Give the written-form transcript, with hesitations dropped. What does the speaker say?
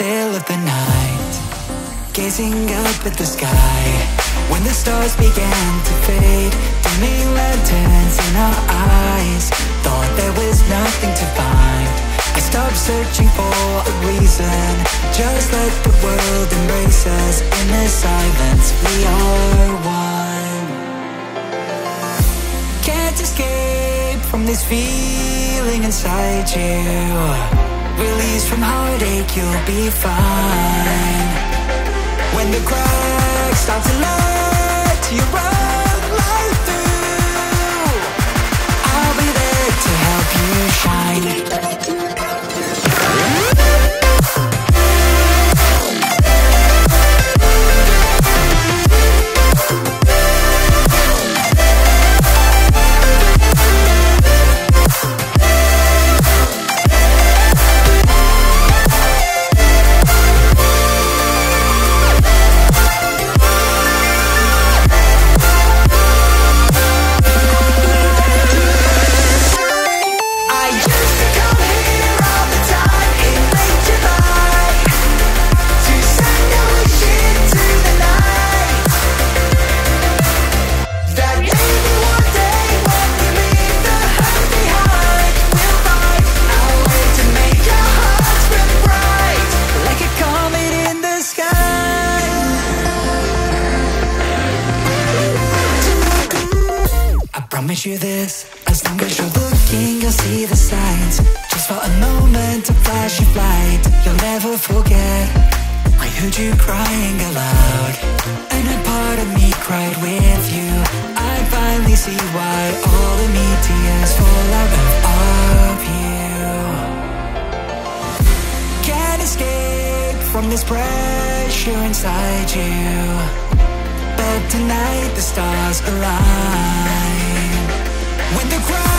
still of the night, gazing up at the sky. When the stars began to fade, dimming lanterns in our eyes, thought there was nothing to find. I stopped searching for a reason, just let the world embrace us. In the silence we are one. Can't escape from this feeling inside you. Release from heartache, you'll be fine. When the cracks start to let you run right through, I'll be there to help you shine. Promise you this, as long as you're looking, you'll see the signs. Just for a moment, a flash of light, you'll never forget. I heard you crying aloud, and a part of me cried with you. I finally see why all the meteors fall out of you. Can't escape from this pressure inside you, but tonight the stars align. When the crowd